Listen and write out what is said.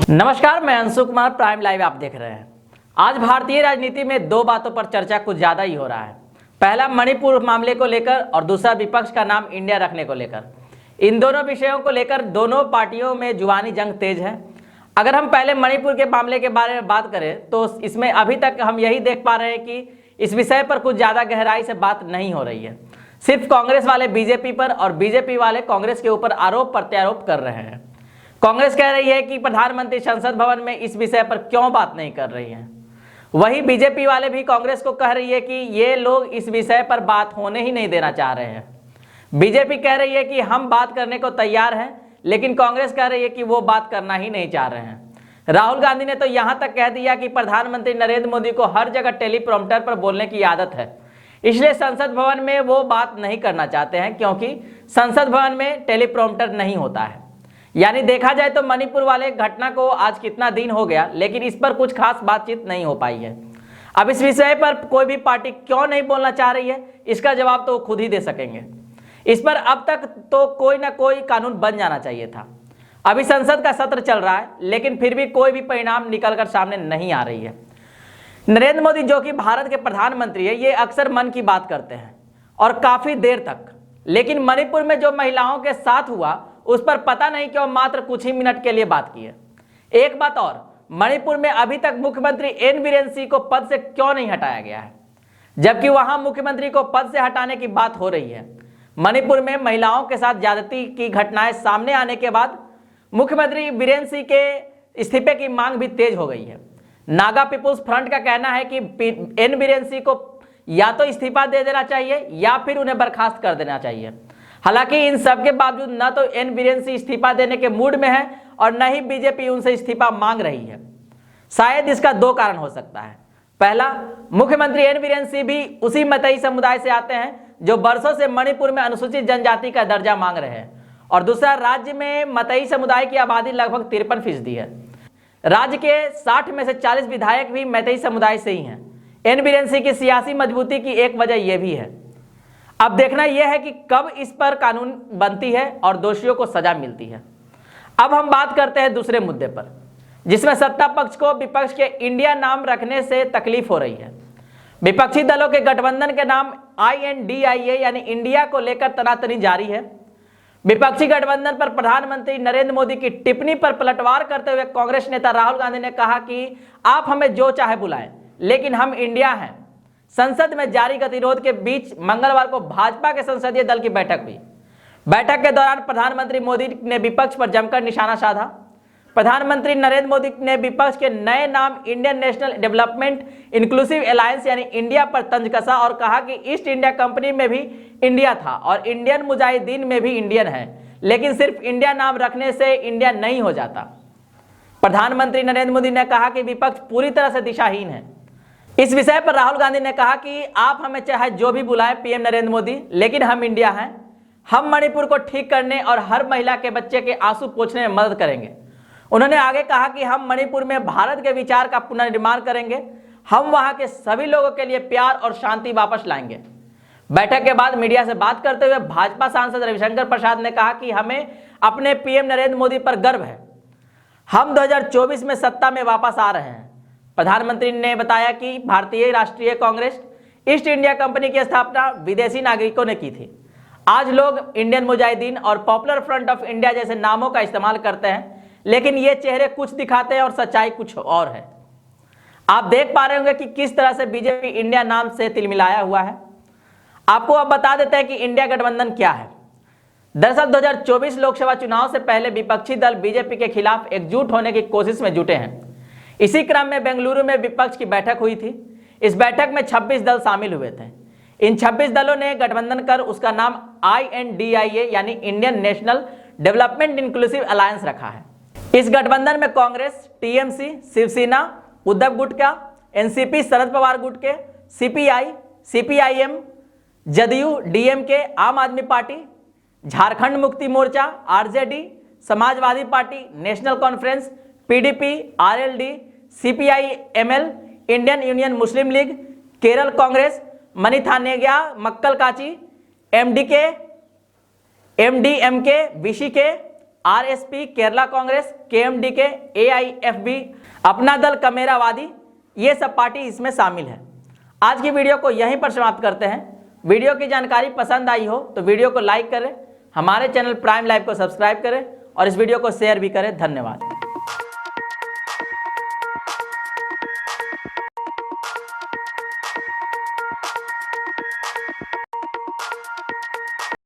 नमस्कार, मैं Anshu Kumar, prime live आप देख रहे हैं। आज भारतीय राजनीति में दो बातों पर चर्चा कुछ ज्यादा ही हो रहा है। पहला मणिपुर मामले को लेकर और दूसरा विपक्ष का नाम इंडिया रखने को लेकर। इन दोनों विषयों को लेकर दोनों पार्टियों में जुबानी जंग तेज है। अगर हम पहले मणिपुर के मामले के बारे में बात करें तो इसमें अभी तक हम यही देख पा रहे हैं कि इस विषय पर कुछ ज्यादा गहराई से बात नहीं हो रही है। सिर्फ कांग्रेस वाले बीजेपी पर और बीजेपी वाले कांग्रेस के ऊपर आरोप प्रत्यारोप कर रहे हैं। कांग्रेस कह रही है कि प्रधानमंत्री संसद भवन में इस विषय पर क्यों बात नहीं कर रही है। वहीं बीजेपी वाले भी कांग्रेस को कह रही है कि ये लोग इस विषय पर बात होने ही नहीं देना चाह रहे हैं। बीजेपी कह रही है कि हम बात करने को तैयार हैं, लेकिन कांग्रेस कह रही है कि वो बात करना ही नहीं चाह रहे हैं। राहुल गांधी ने तो यहां तक कह दिया कि प्रधानमंत्री नरेंद्र मोदी को हर जगह टेलीप्रॉम्प्टर पर बोलने की आदत है, इसलिए संसद भवन में वो बात नहीं करना चाहते हैं, क्योंकि संसद भवन में टेलीप्रॉम्प्टर नहीं होता है। यानी देखा जाए तो मणिपुर वाले घटना को आज कितना दिन हो गया, लेकिन इस पर कुछ खास बातचीत नहीं हो पाई है। अब इस विषय पर कोई भी पार्टी क्यों नहीं बोलना चाह रही है, इसका जवाब तो वो खुद ही दे सकेंगे। इस पर अब तक तो कोई ना कोई कानून बन जाना चाहिए था। अभी संसद का सत्र चल रहा है, लेकिन फिर भी कोई भी परिणाम निकलकर सामने नहीं आ रही है। नरेंद्र मोदी जो कि भारत के प्रधानमंत्री है, ये अक्सर मन की बात करते हैं और काफी देर तक, लेकिन मणिपुर में जो महिलाओं के साथ हुआ उस पर पता नहीं क्यों मात्र कुछ ही मिनट के लिए बात की है। एक बात और, मणिपुर में अभी तक मुख्यमंत्री एन बीरेन सिंह को पद से क्यों नहीं हटाया गया है, जबकि वहां मुख्यमंत्री को पद से हटाने की बात हो रही है। मणिपुर में महिलाओं के साथ ज्यादती की घटनाएं सामने आने के बाद मुख्यमंत्री बीरेन सिंह के इस्तीफे की मांग भी तेज हो गई है। नागा पीपुल्स फ्रंट का कहना है कि एन बीरेन सिंह को या तो इस्तीफा दे देना चाहिए या फिर उन्हें बर्खास्त कर देना चाहिए। हालांकि इन सब के बावजूद न तो एन बीरेन सिंह इस्तीफा देने के मूड में है और न ही बीजेपी उनसे इस्तीफा मांग रही है। शायद इसका दो कारण हो सकता है। पहला, मुख्यमंत्री एन बीरेन सिंह भी उसी मतई समुदाय से आते हैं जो बरसों से मणिपुर में अनुसूचित जनजाति का दर्जा मांग रहे हैं, और दूसरा, राज्य में मतई समुदाय की आबादी लगभग 53% है। राज्य के 60 में से 40 विधायक भी मतई समुदाय से ही हैं। एन बीरेन सिंह की सियासी मजबूती की एक वजह यह भी है। अब देखना यह है कि कब इस पर कानून बनती है और दोषियों को सजा मिलती है। अब हम बात करते हैं दूसरे मुद्दे पर, जिसमें सत्ता पक्ष को विपक्ष के इंडिया नाम रखने से तकलीफ हो रही है। विपक्षी दलों के गठबंधन के नाम INDIA यानी इंडिया को लेकर तनातनी जारी है। विपक्षी गठबंधन पर प्रधानमंत्री नरेंद्र मोदी की टिप्पणी पर पलटवार करते हुए कांग्रेस नेता राहुल गांधी ने कहा कि आप हमें जो चाहे बुलाएं, लेकिन हम इंडिया हैं। संसद में जारी गतिरोध के बीच मंगलवार को भाजपा के संसदीय दल की बैठक हुई। बैठक के दौरान प्रधानमंत्री मोदी ने विपक्ष पर जमकर निशाना साधा। प्रधानमंत्री नरेंद्र मोदी ने विपक्ष के नए नाम Indian national development inclusive alliance यानी इंडिया पर तंज कसा और कहा कि ईस्ट इंडिया कंपनी में भी इंडिया था और इंडियन मुजाहिदीन में भी इंडियन है, लेकिन सिर्फ इंडिया नाम रखने से इंडिया नहीं हो जाता। प्रधानमंत्री नरेंद्र मोदी ने कहा कि विपक्ष पूरी तरह से दिशाहीन है। इस विषय पर राहुल गांधी ने कहा कि आप हमें चाहे जो भी बुलाएं पीएम नरेंद्र मोदी, लेकिन हम इंडिया हैं। हम मणिपुर को ठीक करने और हर महिला के बच्चे के आंसू पोंछने में मदद करेंगे। उन्होंने आगे कहा कि हम मणिपुर में भारत के विचार का पुनर्निर्माण करेंगे। हम वहां के सभी लोगों के लिए प्यार और शांति वापस लाएंगे। बैठक के बाद मीडिया से बात करते हुए भाजपा सांसद रविशंकर प्रसाद ने कहा कि हमें अपने पीएम नरेंद्र मोदी पर गर्व है। हम 2024 में सत्ता में वापस आ रहे हैं। प्रधानमंत्री ने बताया कि भारतीय राष्ट्रीय कांग्रेस ईस्ट इंडिया कंपनी की स्थापना विदेशी नागरिकों ने की थी। आज लोग इंडियन मुजाहिदीन और पॉपुलर फ्रंट ऑफ इंडिया जैसे नामों का इस्तेमाल करते हैं, लेकिन ये चेहरे कुछ दिखाते हैं और सच्चाई कुछ और है। आप देख पा रहे होंगे कि किस तरह से बीजेपी इंडिया नाम से तिलमिलाया हुआ है। आपको अब बता देते हैं कि इंडिया गठबंधन क्या है। दरअसल 2024 लोकसभा चुनाव से पहले विपक्षी दल बीजेपी के खिलाफ एकजुट होने की कोशिश में जुटे हैं। इसी क्रम में बेंगलुरु में विपक्ष की बैठक हुई थी। इस बैठक में 26 दल शामिल हुए थे। इन 26 दलों ने गठबंधन कर उसका नाम INDIA यानी Indian national development inclusive alliance रखा है। इस गठबंधन में कांग्रेस, TMC, शिवसेना, उद्धव गुट का, NCP शरद पवार गुट के, CPI, CPIM, जदयू, DMK, आम आदमी Party, Jharkhand Mukti Morcha, RJD, Samajwadi Party, National Conference, PDP, RLD, CPI-ML, Indian Union Muslim League, Kerala Congress, Manithaneya Makkal Katchi, MDMK, VCK, RSP, Kerala Congress, KMDK, AIFB, Apna Dal कमेरावादी, ये सब पार्टी इसमें शामिल है। आज की वीडियो को यहीं पर समाप्त करते हैं। वीडियो की जानकारी पसंद आई हो तो वीडियो को लाइक करें, हमारे चैनल प्राइम लाइव को सब्सक्राइब करें और इस वीडियो को शेयर भी करें। धन्यवाद।